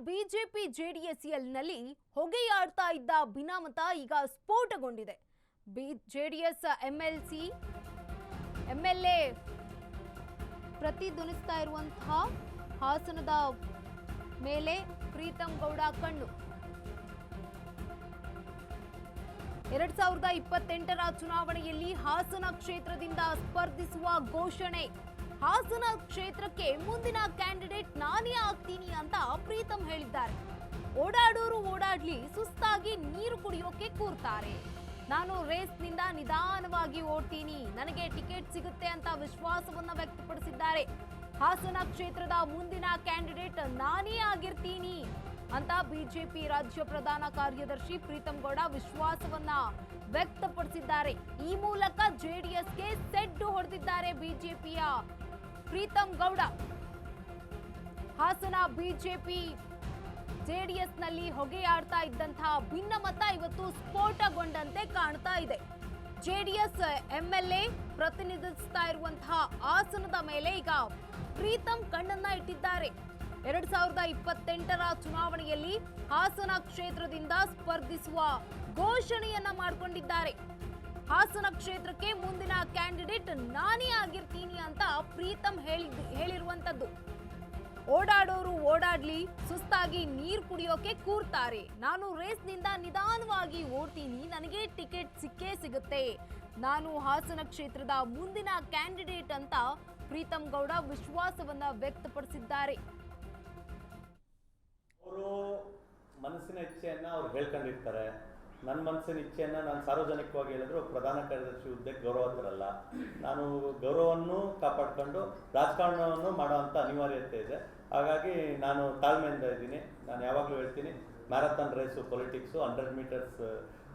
BJP ಜೆಡಿಎಸ್ನಲ್ಲಿ ಹೊಗೆಯಾಡ್ತಾ ಇದ್ದ ಭಿನ್ನಮತ ಈಗ ಸ್ಫೋಟಗೊಂಡಿದೆ. ಜೆಡಿಎಸ್ ಎಂಎಲ್ಎ ಪ್ರತಿಧ್ವನಿಸ್ತಾ ಇರುವಂತಹ ಹಾಸನದ ಮೇಲೆ ಪ್ರೀತಂ ಗೌಡ ಕಣ್ಣು. 2028ರ ಚುನಾವಣೆಯಲ್ಲಿ ಹಾಸನ ಕ್ಷೇತ್ರದಿಂದ ಸ್ಪರ್ಧಿಸುವ ಘೋಷಣೆ. ಹಾಸನ ಕ್ಷೇತ್ರಕ್ಕೆ ಮುಂದಿನ ಕ್ಯಾಂಡಿಡೇಟ್ ನಾನೇ ಆಗ್ತೀನಿ ಅಂತ ಪ್ರೀತಂ ಹೇಳಿದ್ದಾರೆ. ಓಡಾಡೋರು ಓಡಾಡ್ಲಿ, ಸುಸ್ತಾಗಿ ನೀರು ಕುಡಿಯೋಕೆ ಕೂರ್ತಾರೆ. ನಾನು ರೇಸ್ನಿಂದ ನಿಧಾನವಾಗಿ ಓಡ್ತೀನಿ, ನನಗೆ ಟಿಕೆಟ್ ಸಿಗುತ್ತೆ ಅಂತ ವಿಶ್ವಾಸವನ್ನ ವ್ಯಕ್ತಪಡಿಸಿದ್ದಾರೆ. ಹಾಸನ ಕ್ಷೇತ್ರದ ಮುಂದಿನ ಕ್ಯಾಂಡಿಡೇಟ್ ನಾನೇ ಆಗಿರ್ತೀನಿ ಅಂತ ಬಿಜೆಪಿ ರಾಜ್ಯ ಪ್ರಧಾನ ಕಾರ್ಯದರ್ಶಿ ಪ್ರೀತಂ ಗೌಡ ವಿಶ್ವಾಸವನ್ನ ವ್ಯಕ್ತಪಡಿಸಿದ್ದಾರೆ. ಈ ಮೂಲಕ ಜೆಡಿಎಸ್ಗೆ ಸೆಡ್ಡು ಹೊಡೆದಿದ್ದಾರೆ ಬಿಜೆಪಿಯ ಪ್ರೀತಂ ಗೌಡ. ಹಾಸನ ಬಿಜೆಪಿ ಜೆಡಿಎಸ್ನಲ್ಲಿ ಹೊಗೆಯಾಡ್ತಾ ಇದ್ದಂತಹ ಭಿನ್ನಮತ ಇವತ್ತು ಸ್ಫೋಟಗೊಂಡಂತೆ ಕಾಣ್ತಾ ಇದೆ. ಜೆಡಿಎಸ್ ಎಂಎಲ್ಎ ಪ್ರತಿನಿಧಿಸ್ತಾ ಇರುವಂತಹ ಹಾಸನದ ಮೇಲೆ ಈಗ ಪ್ರೀತಂ ಕಣ್ಣನ್ನ ಇಟ್ಟಿದ್ದಾರೆ. 2028ರ ಚುನಾವಣೆಯಲ್ಲಿ ಹಾಸನ ಕ್ಷೇತ್ರದಿಂದ ಸ್ಪರ್ಧಿಸುವ ಘೋಷಣೆಯನ್ನ ಮಾಡಿಕೊಂಡಿದ್ದಾರೆ. ಹಾಸನ ಕ್ಷೇತ್ರಕ್ಕೆ ಮುಂದಿನ ಕ್ಯಾಂಡಿಡೇಟ್ ನಾನೇ ಆಗಿರ್ತೀನಿ ಅಂತ ಪ್ರೀತಂ ಹೇಳಿರುವಂತದ್ದು. ಓಡಾಡೋರು ಓಡಾಡ್ಲಿ, ಸುಸ್ತಾಗಿ ನೀರು ಕುಡಿಯೋಕೆ ಕೂರ್ತಾರೆ. ನಾನು ರೇಸ್ನಿಂದ ನಿಧಾನವಾಗಿ ಓಡ್ತೀನಿ, ನನಗೆ ಟಿಕೆಟ್ ಸಿಕ್ಕೇ ಸಿಗುತ್ತೆ. ನಾನು ಹಾಸನ ಕ್ಷೇತ್ರದ ಮುಂದಿನ ಕ್ಯಾಂಡಿಡೇಟ್ ಅಂತ ಪ್ರೀತಂ ಗೌಡ ವಿಶ್ವಾಸವನ್ನ ವ್ಯಕ್ತಪಡಿಸಿದ್ದಾರೆ. ಅವರು ಮನಸ್ಸಿನ ಇಚ್ಛೆಯನ್ನ ಅವ್ರು ಹೇಳ್ಕೊಂಡಿರ್ತಾರೆ. ನನ್ನ ಮನಸ್ಸಿನ ಇಚ್ಛೆಯನ್ನ ನಾನು ಸಾರ್ವಜನಿಕವಾಗಿ ಹೇಳಿದ್ರು ಪ್ರಧಾನ ಕಾರ್ಯದರ್ಶಿ ಹುದ್ದೆಗೆ ಗೌರವ ತರಲ್ಲ. ನಾನು ಗೌರವವನ್ನು ಕಾಪಾಡ್ಕೊಂಡು ರಾಜಕಾರಣವನ್ನು ಮಾಡುವಂಥ ಅನಿವಾರ್ಯತೆ ಇದೆ. ಹಾಗಾಗಿ ನಾನು ತಾಳ್ಮೆಯಿಂದ ಇದ್ದೀನಿ. ನಾನು ಯಾವಾಗಲೂ ಹೇಳ್ತೀನಿ, marathon race politics 100 metres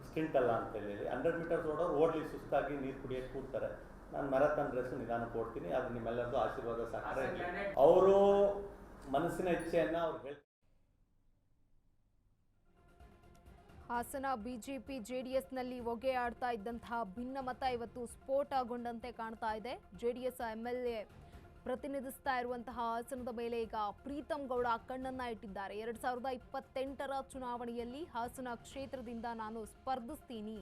stint ಅಲ್ಲ ಅಂತ ಹೇಳಿ. 100 ಮೀಟರ್ಸ್ ಓಡೋರು ಓಡ್ಲಿ, ಸುಸ್ತಾಗಿ ನೀರು ಕುಡಿಯೋಕೆ ಕೂಡ್ತಾರೆ. ನಾನು ಮ್ಯಾರಥಾನ್ ರೇಸು ನಿಧಾನಕ್ಕೆ ಓಡ್ತೀನಿ. ಅದು ನಿಮ್ಮೆಲ್ಲರದು ಆಶೀರ್ವಾದ ಸಹಕಾರ. ಅವರು ಮನಸ್ಸಿನ ಇಚ್ಛೆಯನ್ನ ಅವ್ರು ಹೇಳ್ತಾರೆ. ಹಾಸನ ಬಿಜೆಪಿ ಜೆಡಿಎಸ್ನಲ್ಲಿ ಹೊಗೆಯಾಡ್ತಾ ಇದ್ದಂತಹ ಭಿನ್ನಮತ ಇವತ್ತು ಸ್ಫೋಟಗೊಂಡಂತೆ ಕಾಣ್ತಾ ಇದೆ. ಜೆಡಿಎಸ್ ಎಂಎಲ್ಎ ಪ್ರತಿನಿಧಿಸ್ತಾ ಇರುವಂತಹ ಹಾಸನದ ಮೇಲೆ ಈಗ ಪ್ರೀತಂ ಗೌಡ ಕಣ್ಣನ್ನ ಇಟ್ಟಿದ್ದಾರೆ. 2028ರ ಚುನಾವಣೆಯಲ್ಲಿ ಹಾಸನ ಕ್ಷೇತ್ರದಿಂದ ನಾನು ಸ್ಪರ್ಧಿಸ್ತೀನಿ,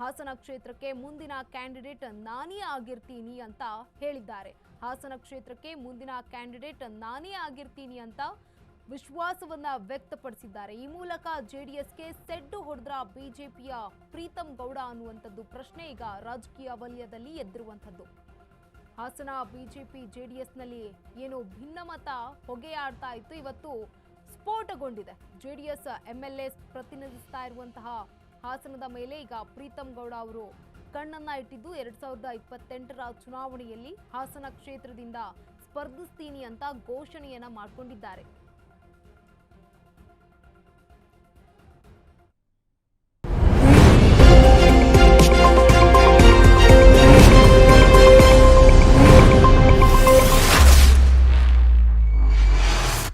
ಹಾಸನ ಕ್ಷೇತ್ರಕ್ಕೆ ಮುಂದಿನ ಕ್ಯಾಂಡಿಡೇಟ್ ನಾನೇ ಆಗಿರ್ತೀನಿ ಅಂತ ಹೇಳಿದ್ದಾರೆ. ಹಾಸನ ಕ್ಷೇತ್ರಕ್ಕೆ ಮುಂದಿನ ಕ್ಯಾಂಡಿಡೇಟ್ ನಾನೇ ಆಗಿರ್ತೀನಿ ಅಂತ ವಿಶ್ವಾಸವನ್ನ ವ್ಯಕ್ತಪಡಿಸಿದ್ದಾರೆ. ಈ ಮೂಲಕ ಜೆಡಿಎಸ್ಗೆ ಸೆಡ್ಡು ಹೊಡೆದ್ರ ಬಿಜೆಪಿಯ ಪ್ರೀತಂ ಗೌಡ ಅನ್ನುವಂಥದ್ದು ಪ್ರಶ್ನೆ ಈಗ ರಾಜಕೀಯ ವಲಯದಲ್ಲಿ ಎದ್ದಿರುವಂಥದ್ದು. ಹಾಸನ ಬಿಜೆಪಿ ಜೆಡಿಎಸ್ನಲ್ಲಿ ಏನು ಭಿನ್ನಮತ ಹೊಗೆಯಾಡ್ತಾ ಇತ್ತು, ಇವತ್ತು ಸ್ಫೋಟಗೊಂಡಿದೆ. ಜೆಡಿಎಸ್ ಎಂಎಲ್ಎ ಪ್ರತಿನಿಧಿಸ್ತಾ ಇರುವಂತಹ ಹಾಸನದ ಮೇಲೆ ಈಗ ಪ್ರೀತಂ ಗೌಡ ಅವರು ಕಣ್ಣನ್ನ ಇಟ್ಟಿದ್ದು 2028ರ ಚುನಾವಣೆಯಲ್ಲಿ ಹಾಸನ ಕ್ಷೇತ್ರದಿಂದ ಸ್ಪರ್ಧಿಸ್ತೀನಿ ಅಂತ ಘೋಷಣೆಯನ್ನ ಮಾಡಿಕೊಂಡಿದ್ದಾರೆ.